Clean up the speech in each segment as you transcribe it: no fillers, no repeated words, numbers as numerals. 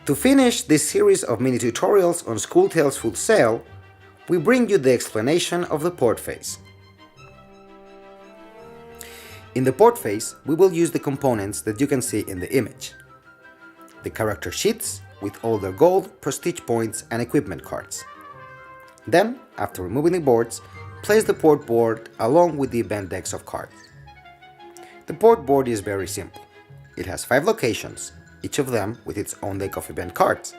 To finish this series of mini tutorials on School Tales Full Sail, we bring you the explanation of the port phase. In the port phase, we will use the components that you can see in the image. The character sheets with all their gold, prestige points and equipment cards. Then, after removing the boards, place the port board along with the event decks of cards. The port board is very simple. It has 5 locations, each of them with its own deck of event cards.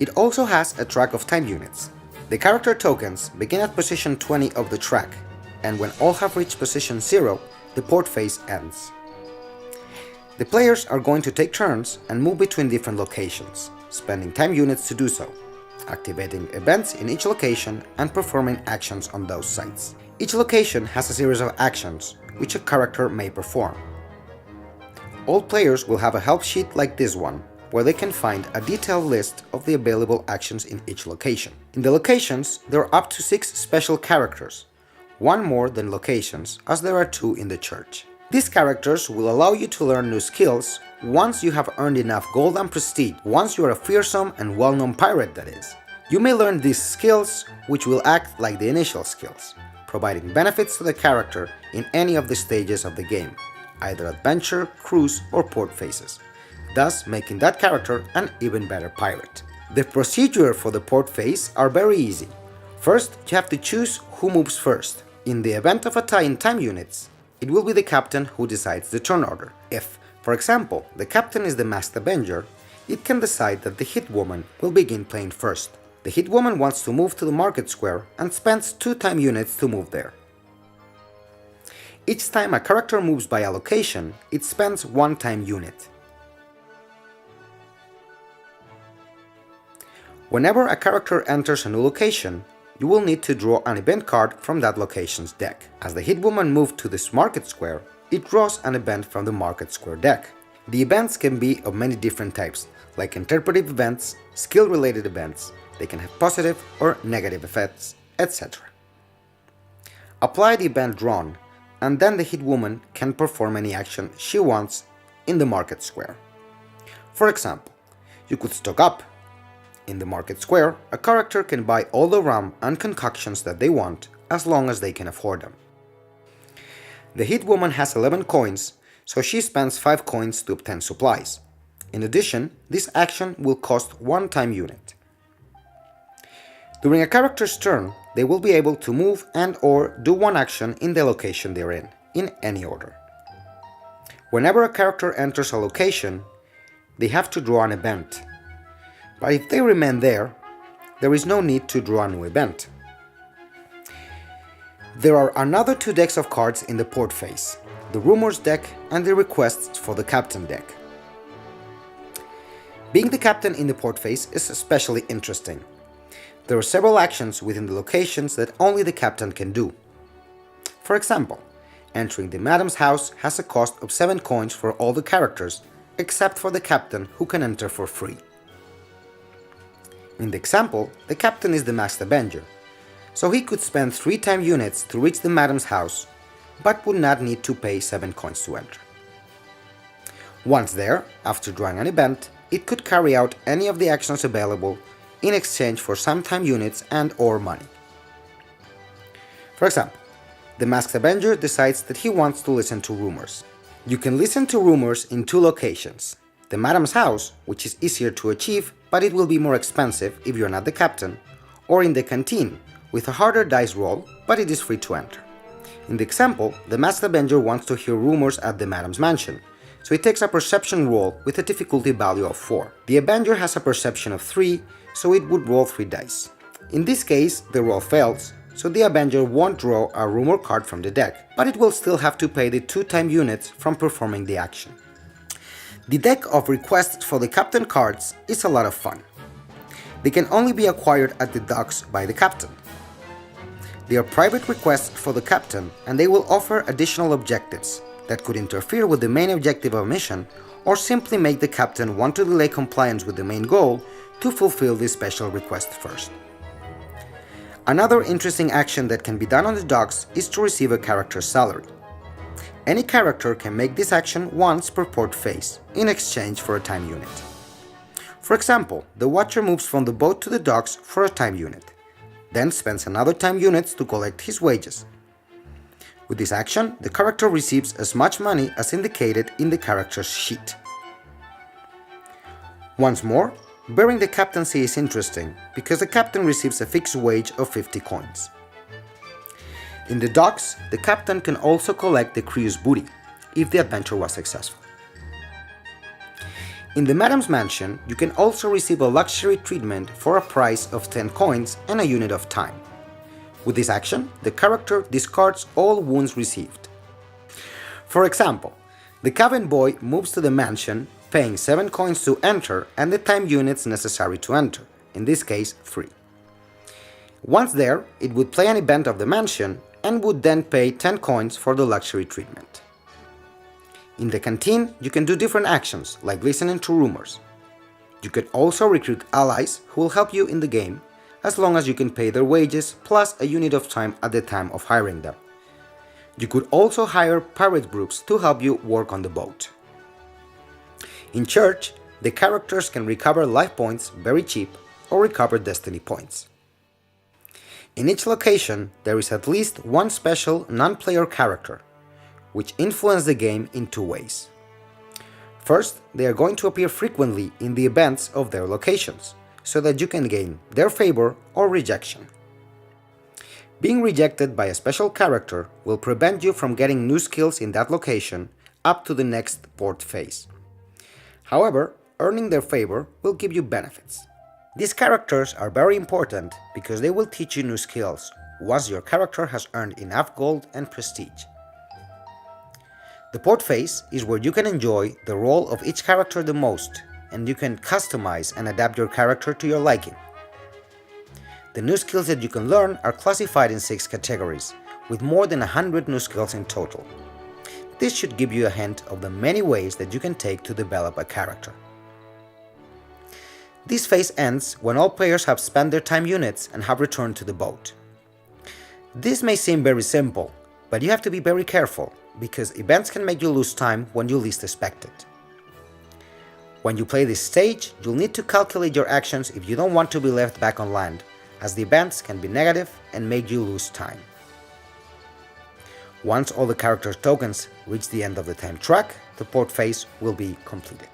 It also has a track of time units. The character tokens begin at position 20 of the track, and when all have reached position 0, the port phase ends. The players are going to take turns and move between different locations, spending time units to do so, activating events in each location and performing actions on those sites. Each location has a series of actions which a character may perform. All players will have a help sheet like this one, where they can find a detailed list of the available actions in each location. In the locations, there are up to 6 special characters, one more than locations, as there are 2 in the church. These characters will allow you to learn new skills once you have earned enough gold and prestige, once you are a fearsome and well-known pirate, that is. You may learn these skills, which will act like the initial skills, providing benefits to the character in any of the stages of the game, either adventure, cruise, or port phases, thus making that character an even better pirate. The procedure for the port phase are very easy. First, you have to choose who moves first. In the event of a tie in time units, it will be the captain who decides the turn order. If, for example, the captain is the Masked Avenger, it can decide that the hit woman will begin playing first. The hit woman wants to move to the market square and spends 2 time units to move there. Each time a character moves by a location, it spends 1 time unit. Whenever a character enters a new location, you will need to draw an event card from that location's deck. As the hit woman moved to this market square, it draws an event from the market square deck. The events can be of many different types, like interpretive events, skill-related events. They can have positive or negative effects, etc. Apply the event drawn, and then the hit woman can perform any action she wants in the market square. For example, you could stock up. In the market square, a character can buy all the rum and concoctions that they want, as long as they can afford them. The hit woman has 11 coins, so she spends 5 coins to obtain supplies. In addition, this action will cost 1 time unit. During a character's turn, they will be able to move and/or do one action in the location they're in any order. Whenever a character enters a location, they have to draw an event. But if they remain there, there is no need to draw a new event. There are another 2 decks of cards in the port phase, the Rumors deck and the Requests for the Captain deck. Being the captain in the port phase is especially interesting. There are several actions within the locations that only the captain can do. For example, entering the madam's house has a cost of 7 coins for all the characters, except for the captain, who can enter for free. In the example, the captain is the Masked Avenger, so he could spend 3 time units to reach the madam's house, but would not need to pay 7 coins to enter. Once there, after drawing an event, it could carry out any of the actions available in exchange for some time units and/or money. For example, the Masked Avenger decides that he wants to listen to rumors. You can listen to rumors in 2 locations. The madam's house, which is easier to achieve, but it will be more expensive if you're not the captain, or in the canteen, with a harder dice roll, but it is free to enter. In the example, the Masked Avenger wants to hear rumors at the madam's mansion, so he takes a perception roll with a difficulty value of 4. The Avenger has a perception of 3, so it would roll 3 dice. In this case, the roll fails, so the Avenger won't draw a rumor card from the deck, but it will still have to pay the 2 time units from performing the action. The deck of Requests for the Captain cards is a lot of fun. They can only be acquired at the docks by the captain. They are private requests for the captain, and they will offer additional objectives that could interfere with the main objective of a mission, or simply make the captain want to delay compliance with the main goal to fulfill this special request first. Another interesting action that can be done on the docks is to receive a character's salary. Any character can make this action once per port phase, in exchange for a time unit. For example, the watcher moves from the boat to the docks for a time unit, then spends another time unit to collect his wages. With this action, the character receives as much money as indicated in the character's sheet. Once more, bearing the captaincy is interesting because the captain receives a fixed wage of 50 coins. In the docks, the captain can also collect the crew's booty, if the adventure was successful. In the Madam's Mansion, you can also receive a luxury treatment for a price of 10 coins and a unit of time. With this action, the character discards all wounds received. For example, the cabin boy moves to the mansion, paying 7 coins to enter and the time units necessary to enter, in this case 3. Once there, it would play an event of the mansion and would then pay 10 coins for the luxury treatment. In the canteen, you can do different actions, like listening to rumors. You can also recruit allies who will help you in the game, as long as you can pay their wages plus a unit of time at the time of hiring them. You could also hire pirate groups to help you work on the boat. In church, the characters can recover life points very cheap or recover destiny points. In each location, there is at least one special non-player character, which influence the game in 2 ways. First, they are going to appear frequently in the events of their locations, so that you can gain their favor or rejection. Being rejected by a special character will prevent you from getting new skills in that location up to the next port phase. However, earning their favor will give you benefits. These characters are very important because they will teach you new skills once your character has earned enough gold and prestige. The port phase is where you can enjoy the role of each character the most, and you can customize and adapt your character to your liking. The new skills that you can learn are classified in 6 categories, with more than 100 new skills in total. This should give you a hint of the many ways that you can take to develop a character. This phase ends when all players have spent their time units and have returned to the boat. This may seem very simple, but you have to be very careful, because events can make you lose time when you least expect it. When you play this stage, you'll need to calculate your actions if you don't want to be left back on land, as the events can be negative and make you lose time. Once all the character tokens reach the end of the time track, the port phase will be completed.